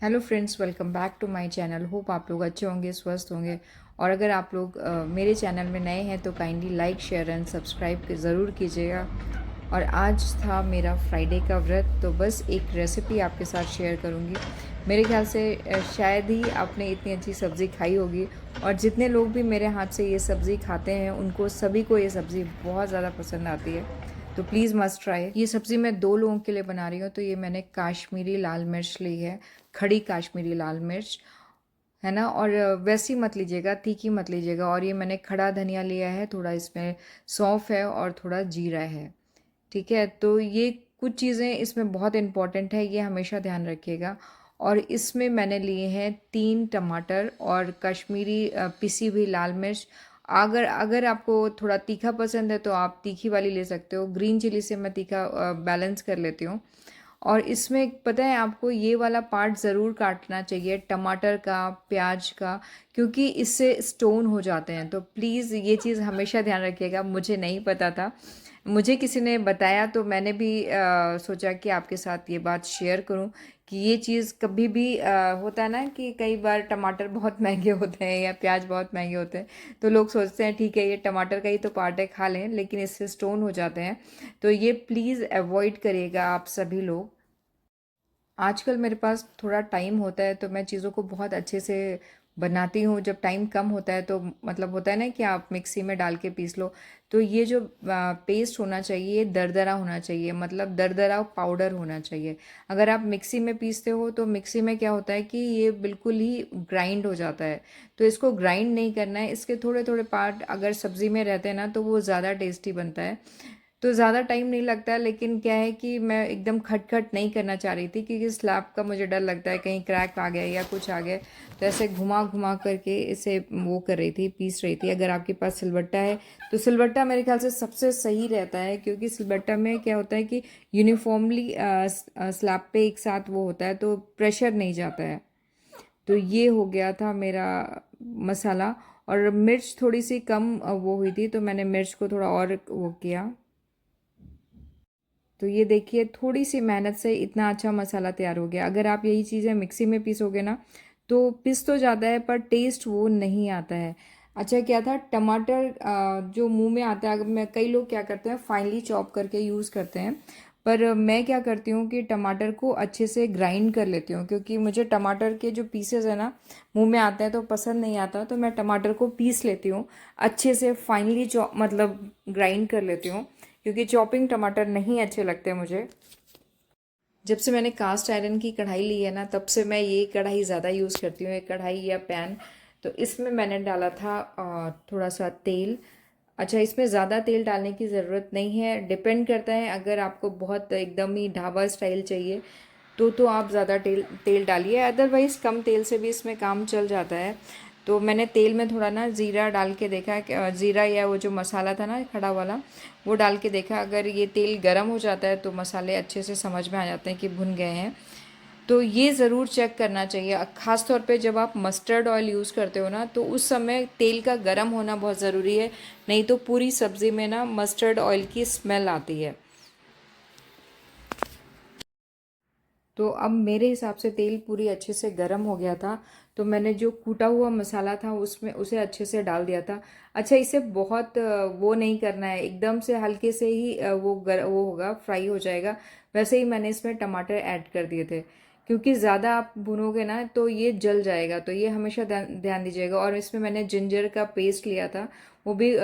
Hello friends, welcome back to my channel. Hope आप लोग अच्छे होंगे, स्वस्थ होंगे। और अगर आप लोग मेरे चैनल में नए हैं तो kindly like, share and subscribe ज़रूर कीजिएगा। और आज था मेरा फ्राइडे का व्रत, तो बस एक रेसिपी आपके साथ शेयर करूंगी। मेरे ख्याल से शायद ही आपने इतनी अच्छी सब्ज़ी खाई होगी। और जितने लोग भी मेरे हाथ से ये सब्ज़ी खाते हैं उनको सभी को ये सब्ज़ी बहुत ज़्यादा पसंद आती है। तो प्लीज़ मस्ट ट्राई। ये सब्ज़ी मैं 2 लोगों के लिए बना रही हूँ। तो ये मैंने काश्मीरी लाल मिर्च ली है, खड़ी काश्मीरी लाल मिर्च, है ना। और वैसी मत लीजिएगा, तीखी मत लीजिएगा। और ये मैंने खड़ा धनिया लिया है, थोड़ा इसमें सौंफ है और थोड़ा जीरा है। ठीक है, तो ये कुछ चीज़ें इसमें बहुत इम्पॉर्टेंट है, ये हमेशा ध्यान रखिएगा। और इसमें मैंने लिए हैं 3 टमाटर और कश्मीरी पिसी हुई लाल मिर्च। अगर अगर आपको थोड़ा तीखा पसंद है तो आप तीखी वाली ले सकते हो। ग्रीन चिली से मैं तीखा बैलेंस कर लेती हूँ। और इसमें पता है आपको ये वाला पार्ट ज़रूर काटना चाहिए, टमाटर का, प्याज का, क्योंकि इससे स्टोन हो जाते हैं। तो प्लीज़ ये चीज़ हमेशा ध्यान रखिएगा। मुझे नहीं पता था, मुझे किसी ने बताया, तो मैंने भी सोचा कि आपके साथ ये बात शेयर करूं कि ये चीज़ कभी भी होता है ना कि कई बार टमाटर बहुत महंगे होते हैं या प्याज बहुत महंगे होते हैं, तो लोग सोचते हैं ठीक है ये टमाटर का ही तो पार्ट है, खा लें, लेकिन इससे स्टोन हो जाते हैं। तो ये प्लीज़ अवॉइड करिएगा आप सभी लोग। आजकल मेरे पास थोड़ा टाइम होता है तो मैं चीज़ों को बहुत अच्छे से बनाती हूँ। जब टाइम कम होता है तो मतलब होता है ना कि आप मिक्सी में डाल के पीस लो। तो ये जो पेस्ट होना चाहिए, दरदरा होना चाहिए, मतलब दरदरा पाउडर होना चाहिए। अगर आप मिक्सी में पीसते हो तो मिक्सी में क्या होता है कि ये बिल्कुल ही ग्राइंड हो जाता है। तो इसको ग्राइंड नहीं करना है, इसके थोड़े थोड़े पार्ट अगर सब्ज़ी में रहते हैं ना तो वो ज़्यादा टेस्टी बनता है। तो ज़्यादा टाइम नहीं लगता है, लेकिन क्या है कि मैं एकदम खटखट नहीं करना चाह रही थी, क्योंकि स्लैब का मुझे डर लगता है कहीं क्रैक आ गया या कुछ आ गया। तो ऐसे घुमा घुमा करके इसे वो कर रही थी, पीस रही थी। अगर आपके पास सिलबट्टा है तो सिलबट्टा मेरे ख्याल से सबसे सही रहता है, क्योंकि सिलबट्टा में क्या होता है कि यूनिफॉर्मली स्लैब पे एक साथ वो होता है तो प्रेशर नहीं जाता है। तो ये हो गया था मेरा मसाला। और मिर्च थोड़ी सी कम वो हुई थी तो मैंने मिर्च को थोड़ा और वो किया। तो ये देखिए, थोड़ी सी मेहनत से इतना अच्छा मसाला तैयार हो गया। अगर आप यही चीज़ें मिक्सी में पीसोगे ना तो पिस तो जाता है पर टेस्ट वो नहीं आता है। अच्छा क्या था, टमाटर जो मुंह में आता है, मैं कई लोग क्या करते हैं फाइनली चॉप करके यूज़ करते हैं, पर मैं क्या करती हूँ कि टमाटर को अच्छे से ग्राइंड कर लेती हूँ, क्योंकि मुझे टमाटर के जो पीसेस है ना मुंह में आते हैं तो पसंद नहीं आता। तो मैं टमाटर को पीस लेती हूँ अच्छे से, फाइनली चॉप मतलब ग्राइंड कर लेती हूँ, क्योंकि चॉपिंग टमाटर नहीं अच्छे लगते मुझे। जब से मैंने कास्ट आयरन की कढ़ाई ली है ना तब से मैं ये कढ़ाई ज़्यादा यूज़ करती हूँ, एक कढ़ाई या पैन। तो इसमें मैंने डाला था थोड़ा सा तेल। अच्छा, इसमें ज़्यादा तेल डालने की ज़रूरत नहीं है, डिपेंड करता है। अगर आपको बहुत एकदम ही ढाबा स्टाइल चाहिए तो आप ज़्यादा तेल तेल डालिए, अदरवाइज़ कम तेल से भी इसमें काम चल जाता है। तो मैंने तेल में थोड़ा ना ज़ीरा डाल के देखा कि ज़ीरा या वो जो मसाला था ना खड़ा वाला, वो डाल के देखा। अगर ये तेल गर्म हो जाता है तो मसाले अच्छे से समझ में आ जाते हैं कि भुन गए हैं। तो ये ज़रूर चेक करना चाहिए, ख़ास तौर पे जब आप मस्टर्ड ऑयल यूज़ करते हो ना तो उस समय तेल का गर्म होना बहुत ज़रूरी है, नहीं तो पूरी सब्ज़ी में ना मस्टर्ड ऑयल की स्मेल आती है। तो अब मेरे हिसाब से तेल पूरी अच्छे से गर्म हो गया था, तो मैंने जो कूटा हुआ मसाला था उसमें उसे अच्छे से डाल दिया था। अच्छा, इसे बहुत वो नहीं करना है, एकदम से हल्के से ही वो होगा, फ्राई हो जाएगा। वैसे ही मैंने इसमें टमाटर ऐड कर दिए थे, क्योंकि ज़्यादा आप भुनोगे ना तो ये जल जाएगा, तो ये हमेशा ध्यान ध्यान दीजिएगा। और इसमें मैंने जिंजर का पेस्ट लिया था, वो भी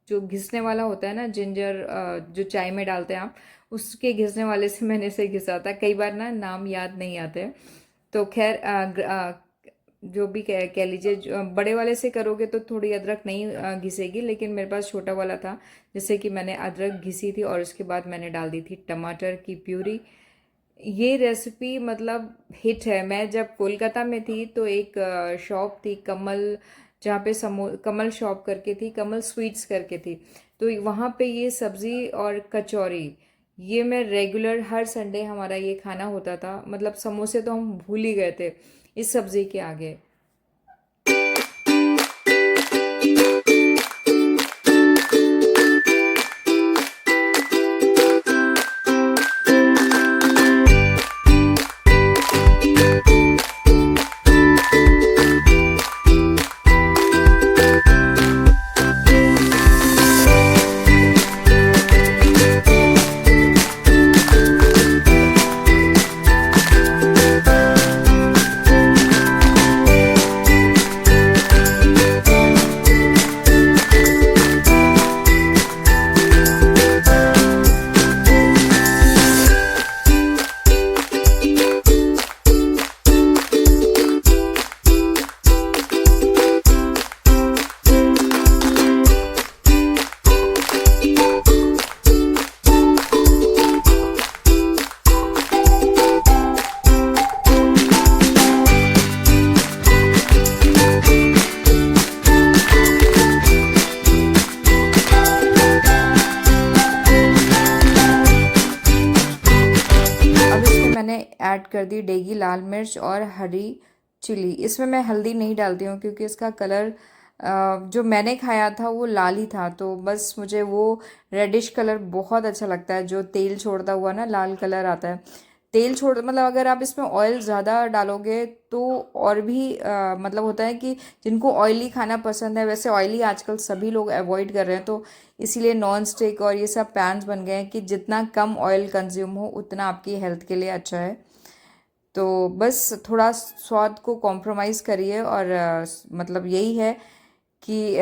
जो घिसने वाला होता है ना जिंजर, जो चाय में डालते हैं आप, उसके घिसने वाले से मैंने इसे घिसा था। कई बार ना नाम याद नहीं आते। तो खैर जो भी कह लीजिए, बड़े वाले से करोगे तो थोड़ी अदरक नहीं घिसेगी, लेकिन मेरे पास छोटा वाला था जिससे कि मैंने अदरक घिसी थी और उसके बाद मैंने डाल दी थी टमाटर की प्यूरी। ये रेसिपी मतलब हिट है। मैं जब कोलकाता में थी तो एक शॉप थी कमल, जहाँ पे कमल शॉप करके थी, कमल स्वीट्स करके थी। तो वहाँ पे ये सब्ज़ी और कचौरी, ये मैं रेगुलर हर संडे हमारा ये खाना होता था। मतलब समोसे तो हम भूल ही गए थे इस सब्ज़ी के आगे। ऐड कर दी डेगी लाल मिर्च और हरी चिली। इसमें मैं हल्दी नहीं डालती हूँ क्योंकि इसका कलर जो मैंने खाया था वो लाल ही था, तो बस मुझे वो रेडिश कलर बहुत अच्छा लगता है, जो तेल छोड़ता हुआ ना लाल कलर आता है। तेल छोड़ मतलब अगर आप इसमें ऑयल ज़्यादा डालोगे तो और भी मतलब होता है कि जिनको ऑयली खाना पसंद है, वैसे ऑयली आजकल सभी लोग अवॉइड कर रहे हैं, तो इसीलिए नॉन स्टिक और ये सब पैन्स बन गए हैं कि जितना कम ऑयल कंज्यूम हो उतना आपकी हेल्थ के लिए अच्छा है। तो बस थोड़ा स्वाद को कॉम्प्रोमाइज़ करिए और मतलब यही है कि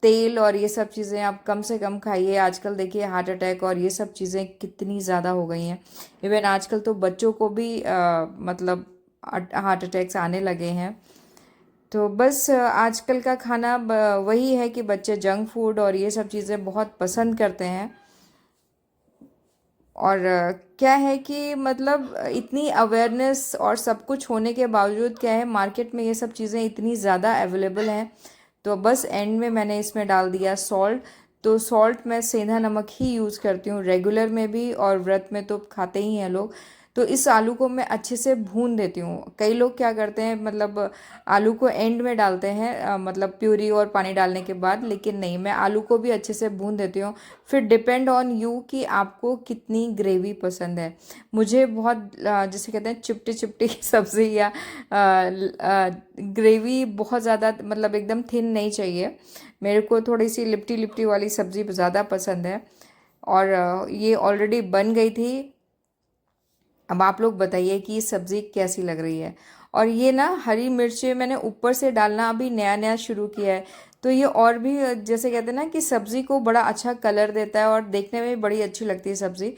तेल और ये सब चीज़ें आप कम से कम खाइए। आजकल देखिए हार्ट अटैक और ये सब चीज़ें कितनी ज़्यादा हो गई हैं। इवन आजकल तो बच्चों को भी मतलब हार्ट अटैक्स आने लगे हैं। तो बस आजकल का खाना वही है कि बच्चे जंक फूड और ये सब चीज़ें बहुत पसंद करते हैं। और क्या है कि मतलब इतनी अवेयरनेस और सब कुछ होने के बावजूद क्या है, मार्केट में ये सब चीज़ें इतनी ज़्यादा अवेलेबल हैं। तो बस एंड में मैंने इसमें डाल दिया सॉल्ट। तो सॉल्ट मैं सेंधा नमक ही यूज़ करती हूँ रेगुलर में भी, और व्रत में तो खाते ही हैं लोग। तो इस आलू को मैं अच्छे से भून देती हूँ। कई लोग क्या करते हैं, मतलब आलू को एंड में डालते हैं मतलब प्यूरी और पानी डालने के बाद, लेकिन नहीं, मैं आलू को भी अच्छे से भून देती हूँ। फिर डिपेंड ऑन यू कि आपको कितनी ग्रेवी पसंद है। मुझे बहुत जिसे कहते हैं चिपटी चिपटी सब्ज़ी या ग्रेवी बहुत ज़्यादा मतलब एकदम थिन नहीं चाहिए। मेरे को थोड़ी सी लिपटी लिपटी वाली सब्ज़ी ज़्यादा पसंद है। और ये ऑलरेडी बन गई थी। अब आप लोग बताइए कि ये सब्ज़ी कैसी लग रही है। और ये ना हरी मिर्चें मैंने ऊपर से डालना अभी नया नया शुरू किया है, तो ये और भी जैसे कहते हैं ना कि सब्ज़ी को बड़ा अच्छा कलर देता है और देखने में भी बड़ी अच्छी लगती है सब्ज़ी।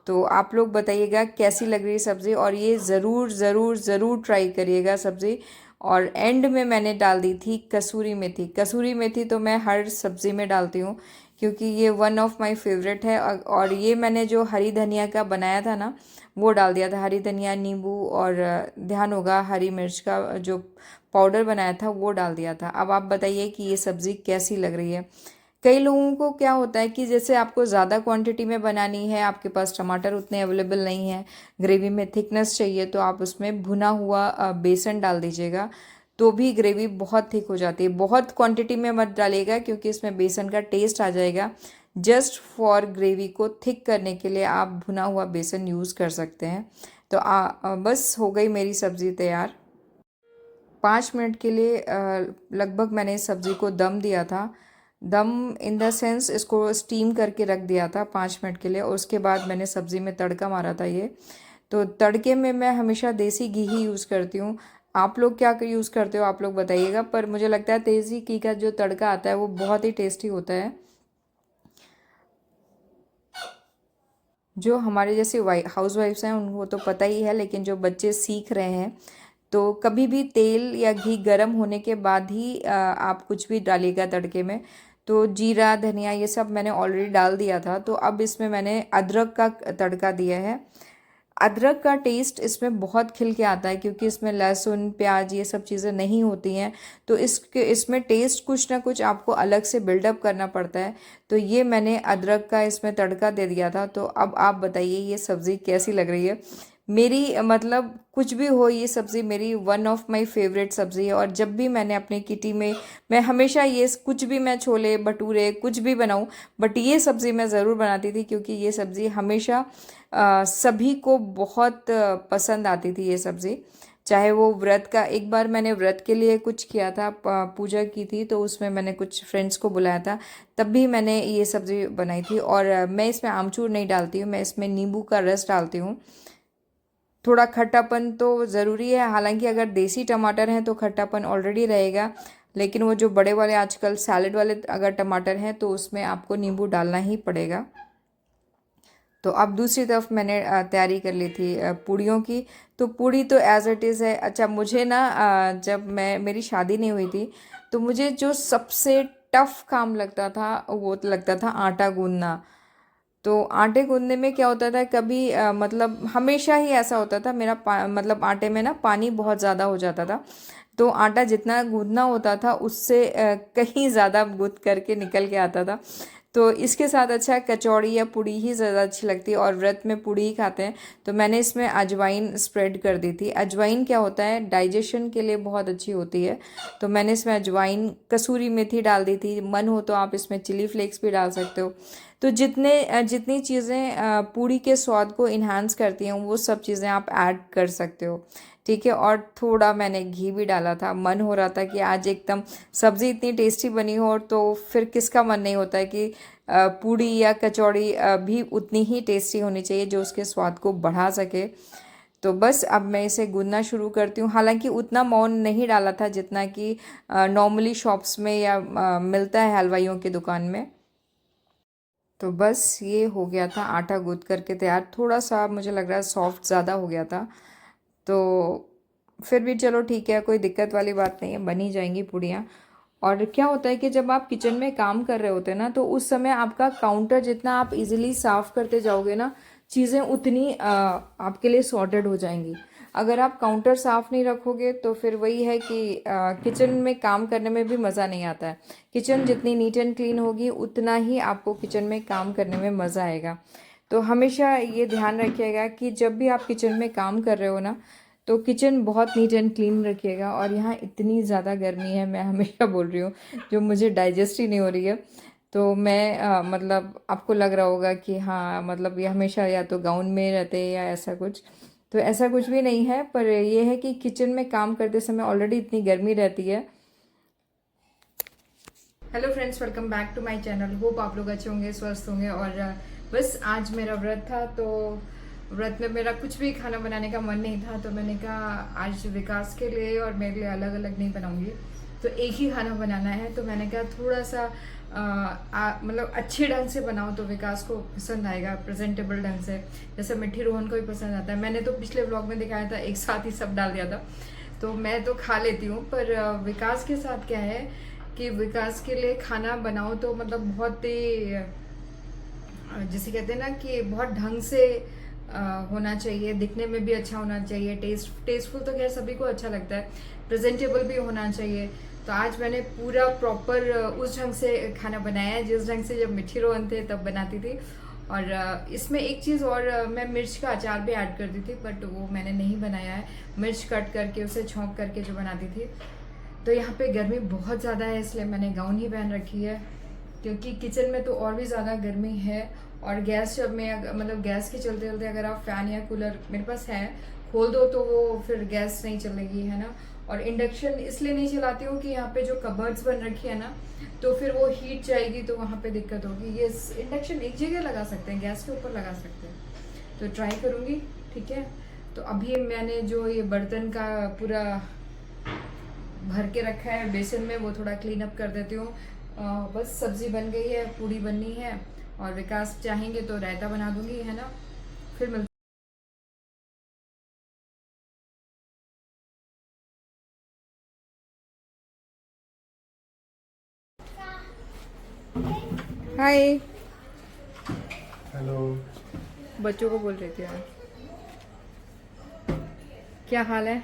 तो आप लोग बताइएगा कैसी लग रही है सब्ज़ी, और ये ज़रूर ज़रूर ज़रूर ट्राई करिएगा सब्ज़ी। और एंड में मैंने डाल दी थी कसूरी मेथी। कसूरी मेथी तो मैं हर सब्ज़ी में डालती हूँ क्योंकि ये वन ऑफ माय फेवरेट है। और ये मैंने जो हरी धनिया का बनाया था ना, वो डाल दिया था। हरी धनिया, नींबू और ध्यान होगा हरी मिर्च का जो पाउडर बनाया था वो डाल दिया था। अब आप बताइए कि ये सब्ज़ी कैसी लग रही है। कई लोगों को क्या होता है कि जैसे आपको ज़्यादा क्वांटिटी में बनानी है, आपके पास टमाटर उतने अवेलेबल नहीं है, ग्रेवी में थिकनेस चाहिए, तो आप उसमें भुना हुआ बेसन डाल दीजिएगा, तो भी ग्रेवी बहुत थिक हो जाती है। बहुत क्वांटिटी में मत डालिएगा क्योंकि इसमें बेसन का टेस्ट आ जाएगा। जस्ट फॉर ग्रेवी को थिक करने के लिए आप भुना हुआ बेसन यूज़ कर सकते हैं। तो बस हो गई मेरी सब्ज़ी तैयार। 5 मिनट के लिए लगभग मैंने इस सब्ज़ी को दम दिया था। दम इन द सेंस इसको स्टीम करके रख दिया था 5 मिनट के लिए, और उसके बाद मैंने सब्ज़ी में तड़का मारा था ये। तो तड़के में मैं हमेशा देसी घी ही यूज़ करती हूँ। आप लोग क्या यूज़ करते हो आप लोग बताइएगा, पर मुझे लगता है देसी घी का जो तड़का आता है वो बहुत ही टेस्टी होता है। जो हमारे जैसे हाउस वाइफ्स हैं उनको तो पता ही है, लेकिन जो बच्चे सीख रहे हैं तो कभी भी तेल या घी गर्म होने के बाद ही आप कुछ भी डालिएगा तड़के में। तो जीरा धनिया ये सब मैंने ऑलरेडी डाल दिया था। तो अब इसमें मैंने अदरक का तड़का दिया है। अदरक का टेस्ट इसमें बहुत खिल के आता है क्योंकि इसमें लहसुन प्याज ये सब चीज़ें नहीं होती हैं, तो इसमें टेस्ट कुछ ना कुछ आपको अलग से बिल्डअप करना पड़ता है। तो ये मैंने अदरक का इसमें तड़का दे दिया था। तो अब आप बताइए ये सब्ज़ी कैसी लग रही है। मेरी मतलब कुछ भी हो, ये सब्ज़ी मेरी वन ऑफ माय फेवरेट सब्ज़ी है। और जब भी मैंने अपनी किटी में, मैं हमेशा ये कुछ भी, मैं छोले भटूरे कुछ भी बनाऊँ, बट ये सब्ज़ी मैं ज़रूर बनाती थी क्योंकि ये सब्ज़ी हमेशा सभी को बहुत पसंद आती थी ये सब्ज़ी। चाहे वो व्रत का, एक बार मैंने व्रत के लिए कुछ किया था, पूजा की थी, तो उसमें मैंने कुछ फ्रेंड्स को बुलाया था, तब भी मैंने ये सब्ज़ी बनाई थी। और मैं इसमें आमचूर नहीं डालती हूँ, मैं इसमें नींबू का रस डालती हूँ। थोड़ा खट्टापन तो ज़रूरी है, हालांकि अगर देसी टमाटर हैं तो खट्टापन ऑलरेडी रहेगा, लेकिन वो जो बड़े वाले आजकल सैलेड वाले अगर टमाटर हैं तो उसमें आपको नींबू डालना ही पड़ेगा। तो अब दूसरी तरफ मैंने तैयारी कर ली थी पूड़ियों की। तो पूड़ी तो एज़ इट इज़ है। अच्छा, मुझे ना जब मेरी शादी नहीं हुई थी तो मुझे जो सबसे टफ़ काम लगता था वो लगता था आटा गूंदना। तो आटे गूंदने में क्या होता था, कभी मतलब हमेशा ही ऐसा होता था मेरा मतलब आटे में ना पानी बहुत ज़्यादा हो जाता था। तो आटा जितना गूंदना होता था उससे कहीं ज़्यादा गूंद करके निकल के आता था। तो इसके साथ अच्छा कचौड़ी या पूड़ी ही ज़्यादा अच्छी लगती है, और व्रत में पूड़ी ही खाते हैं। तो मैंने इसमें अजवाइन स्प्रेड कर दी थी। अजवाइन क्या होता है, डाइजेशन के लिए बहुत अच्छी होती है। तो मैंने इसमें अजवाइन, कसूरी मेथी डाल दी थी। मन हो तो आप इसमें चिली फ्लेक्स भी डाल सकते हो। तो जितनी चीज़ें पूड़ी के स्वाद को इन्हांस करती हैं वो सब चीज़ें आप ऐड कर सकते हो, ठीक है। और थोड़ा मैंने घी भी डाला था। मन हो रहा था कि आज एकदम सब्ज़ी इतनी टेस्टी बनी हो, तो फिर किसका मन नहीं होता है कि पूड़ी या कचौड़ी भी उतनी ही टेस्टी होनी चाहिए जो उसके स्वाद को बढ़ा सके। तो बस अब मैं इसे गूंदना शुरू करती हूँ। हालांकि उतना मोन नहीं डाला था जितना कि नॉर्मली शॉप्स में या मिलता है हलवाइयों की दुकान में। तो बस ये हो गया था आटा गूंथ करके तैयार। थोड़ा सा मुझे लग रहा है सॉफ्ट ज़्यादा हो गया था, तो फिर भी चलो ठीक है, कोई दिक्कत वाली बात नहीं है, बन ही जाएंगी पूड़ियाँ। और क्या होता है कि जब आप किचन में काम कर रहे होते हैं ना, तो उस समय आपका काउंटर जितना आप इजीली साफ़ करते जाओगे ना, चीज़ें उतनी आपके लिए सॉर्टेड हो जाएंगी। अगर आप काउंटर साफ़ नहीं रखोगे तो फिर वही है कि किचन में काम करने में भी मज़ा नहीं आता है। किचन जितनी नीट एंड क्लीन होगी उतना ही आपको किचन में काम करने में मज़ा आएगा। तो हमेशा ये ध्यान रखिएगा कि जब भी आप किचन में काम कर रहे हो ना, तो किचन बहुत नीट एंड क्लीन रखिएगा। और यहाँ इतनी ज़्यादा गर्मी है, मैं हमेशा बोल रही हूँ, जो मुझे डाइजेस्ट ही नहीं हो रही है। तो मैं मतलब आपको लग रहा होगा कि हाँ, मतलब ये हमेशा या तो गाउन में रहते हैं या ऐसा कुछ। तो ऐसा कुछ भी नहीं है, पर ये है कि किचन में काम करते समय ऑलरेडी इतनी गर्मी रहती है। Hello friends, welcome back to my channel. Hope आप लोग अच्छे होंगे, स्वस्थ होंगे। और बस आज मेरा व्रत था, तो व्रत में मेरा कुछ भी खाना बनाने का मन नहीं था। तो मैंने कहा आज विकास के लिए और मेरे लिए अलग अलग नहीं बनाऊंगी, तो एक ही खाना बनाना है। तो मैंने कहा थोड़ा सा मतलब अच्छे ढंग से बनाओ तो विकास को पसंद आएगा, प्रेजेंटेबल ढंग से, जैसे मिट्टी रोहन को ही पसंद आता है। मैंने तो पिछले व्लॉग में दिखाया था, एक साथ ही सब डाल दिया था। तो मैं तो खा लेती हूँ, पर विकास के साथ क्या है कि विकास के लिए खाना बनाओ तो मतलब बहुत ही जैसे कहते हैं ना कि बहुत ढंग से होना चाहिए, दिखने में भी अच्छा होना चाहिए, टेस्टफुल तो खैर सभी को अच्छा लगता है, प्रेजेंटेबल भी होना चाहिए। तो आज मैंने पूरा प्रॉपर उस ढंग से खाना बनाया है जिस ढंग से जब मिठी रोहन थे तब बनाती थी। और इसमें एक चीज़ और, मैं मिर्च का अचार भी ऐड कर दी थी, बट वो मैंने नहीं बनाया है। मिर्च कट करके उसे छौंक करके जो बनाती थी। तो यहाँ पे गर्मी बहुत ज़्यादा है, इसलिए मैंने गाउन ही पहन रखी है, क्योंकि किचन में तो और भी ज़्यादा गर्मी है। और गैस जब मैं मतलब गैस के चलते चलते अगर आप फ़ैन या कूलर मेरे पास है खोल दो तो वो फिर गैस नहीं चलेगी, है ना। और इंडक्शन इसलिए नहीं चलाती हूँ कि यहाँ पे जो कबर्ड्स बन रखी है ना, तो फिर वो हीट जाएगी तो वहाँ पे दिक्कत होगी। ये इंडक्शन एक जगह लगा सकते हैं, गैस के ऊपर लगा सकते हैं, तो ट्राई करूँगी, ठीक है। तो अभी मैंने जो ये बर्तन का पूरा भर के रखा है बेसन में, वो थोड़ा क्लीन अप कर देती हूँ। बस सब्जी बन गई है, पूड़ी बननी है, और विकास चाहेंगे तो रायता बना दूंगी, है ना। फिर मिलते। हाय। हेलो। बच्चों को बोल रही थी यार। क्या हाल है?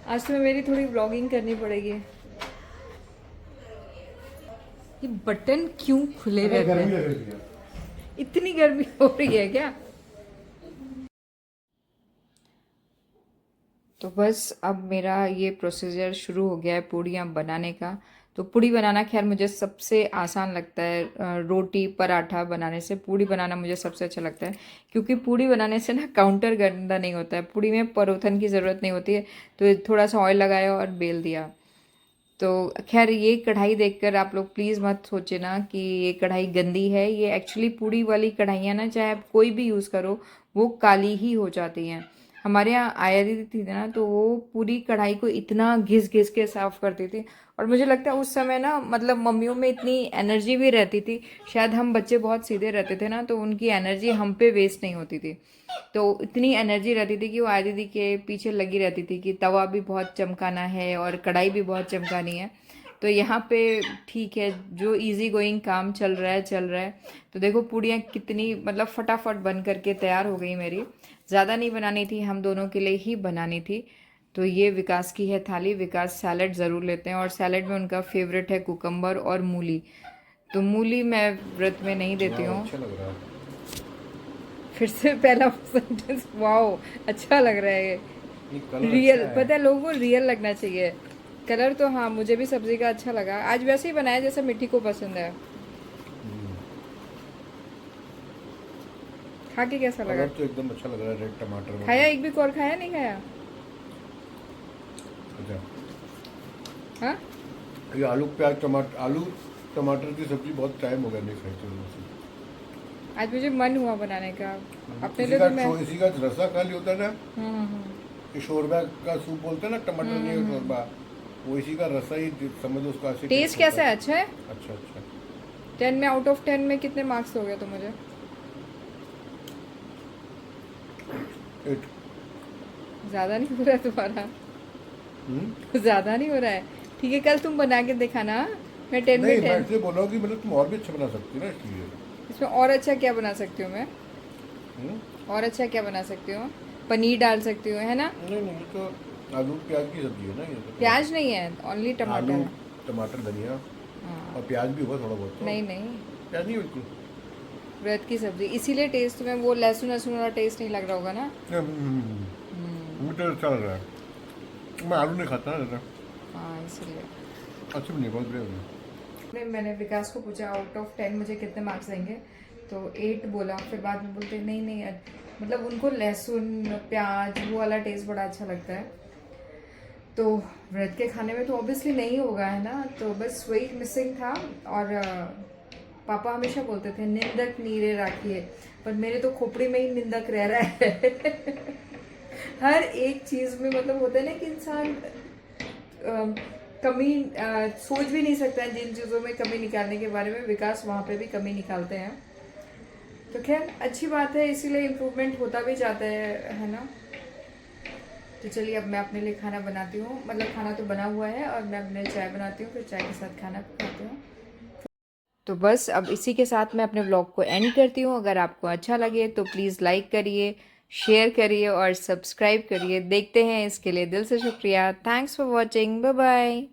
आज तुम्हें मेरी थोड़ी व्लॉगिंग करनी पड़ेगी। ये बटन क्यों खुले रहते गर्मी हैं? लग रही है। इतनी गर्मी हो रही है क्या? तो बस अब मेरा ये प्रोसीजर शुरू हो गया है पूड़ियाँ बनाने का। तो पूड़ी बनाना खैर मुझे सबसे आसान लगता है, रोटी पराठा बनाने से पूड़ी बनाना मुझे सबसे अच्छा लगता है, क्योंकि पूड़ी बनाने से ना काउंटर गंदा नहीं होता है, पूड़ी में परोथन की ज़रूरत नहीं होती है। तो थोड़ा सा ऑयल लगाया और बेल दिया। तो खैर ये कढ़ाई देखकर आप लोग प्लीज़ मत सोचे ना कि ये कढ़ाई गंदी है। ये एक्चुअली पूड़ी वाली कढ़ाइयाँ ना, चाहे आप कोई भी यूज़ करो, वो काली ही हो जाती हैं। हमारे यहाँ आया दीदी थी ना, तो वो पूरी कढ़ाई को इतना घिस घिस के साफ़ करती थी। और मुझे लगता है उस समय ना, मतलब मम्मियों में इतनी एनर्जी भी रहती थी। शायद हम बच्चे बहुत सीधे रहते थे ना, तो उनकी एनर्जी हम पे वेस्ट नहीं होती थी। तो इतनी एनर्जी रहती थी कि वो आया दीदी के पीछे लगी रहती थी कि तवा भी बहुत चमकाना है और कढ़ाई भी बहुत चमकानी है। तो यहाँ पे ठीक है, जो इजी गोइंग काम चल रहा है चल रहा है। तो देखो पूड़ियाँ कितनी मतलब फटाफट बन करके तैयार हो गई मेरी। ज़्यादा नहीं बनानी थी, हम दोनों के लिए ही बनानी थी। तो ये विकास की है थाली। विकास सैलड ज़रूर लेते हैं और सैलड में उनका फेवरेट है कुकम्बर और मूली। तो मूली मैं व्रत में नहीं देती वाह, हूँ। अच्छा लग रहा है। फिर से पहला सेंटेंस, वाओ अच्छा लग रहा है। ये कलर रियल, अच्छा है। पता है लोगों को रियल लगना चाहिए। कलर तो हाँ, मुझे भी सब्जी का अच्छा लगा। आज वैसे ही बनाया जैसा मिट्टी को पसंद है। खा के कैसा लगा? कलर तो एकदम अच्छा लग रहा है, रेड टमाटर खाया मतलब। एक भी और खाया नहीं खाया? अच्छा, हाँ, ये आलू प्याज टमाटर, आलू टमाटर की सब्जी बहुत टाइम हो गया नहीं खाई थी। आज मुझे मन हुआ बनाने का अपने इसी लिए का तो मैं। इसी का रसा खा लिया होता है ना, हम्म। कि शोरबा का सूप बोलते हैं ना, टमाटर नहीं है हम्म। शोरबा, वो इसी का रसा ही समझ लो, उसका ऐसे टेस्ट टेस्ट होता कैसा है। है? अच्छा है। अच्छा अच्छा। 10 में आउट ऑफ 10 में कितने मार्क्स दोगे तो मुझे? 8। ज़्यादा नहीं हो रहा है तुम्हारा? हम्म। ज़्यादा नहीं हो रहा है? ठीक है, कल तुम बना के दिखाना। मैं 10 में नहीं, मैं 10। इसलिए बोल रहा हूँ कि मतलब तुम और भी अच्छा बना सकती हो ना, इसलिए। इसमें और अच्छा क्या बना सकती हूँ मैं? हम्म? और अच्छा क्या बना सकती हूँ? पनीर डाल सकती हूँ, है ना? नहीं नहीं, ये तो आलू प्याज की सब्जी है ना, ये तो प्याज नहीं है, ओनली टमाटर आलू है। टमाटर धनिया हाँ। और प्याज भी होगा थोड़ा बहुत तो। नहीं नहीं, प्याज नहीं बिल्कुल। व्रत की सब्जी इसीलिए टेस्ट में वो लहसुन लहसुन वाला टेस्ट नहीं लग रहा होगा ना। मुझे तो अच्छा लग रहा है, मैं आलू नहीं खाता ना ज़्यादा। हाँ इसलिए। अच्छी बनी है, बहुत बढ़िया बनी नहीं, मैंने विकास को पूछा आउट ऑफ 10 मुझे कितने मार्क्स देंगे, तो 8 बोला। फिर बाद में बोलते नहीं नहीं मतलब उनको लहसुन प्याज वो वाला टेस्ट बड़ा अच्छा लगता है। तो व्रत के खाने में तो ऑब्वियसली नहीं होगा, है ना? तो बस वही मिसिंग था। और पापा हमेशा बोलते थे निंदक नीरे राखिए, पर मेरे तो खोपड़ी में ही निंदक रह रहा है। हर एक चीज़ में मतलब होता है ना कि इंसान कमी सोच भी नहीं सकता है जिन चीज़ों में कमी निकालने के बारे में। विकास वहाँ पे भी कमी निकालते हैं। तो खैर अच्छी बात है, इसीलिए इम्प्रूवमेंट होता भी जाता है ना? तो चलिए अब मैं अपने लिए खाना बनाती हूँ, मतलब खाना तो बना हुआ है और मैं अपने चाय बनाती हूँ, फिर चाय के साथ खाना खाती हूँ। तो बस अब इसी के साथ मैं अपने ब्लॉग को एंड करती हूँ। अगर आपको अच्छा लगे तो प्लीज़ लाइक करिए, शेयर करिए और सब्सक्राइब करिए। देखते हैं, इसके लिए दिल से शुक्रिया। Thanks for watching, bye bye.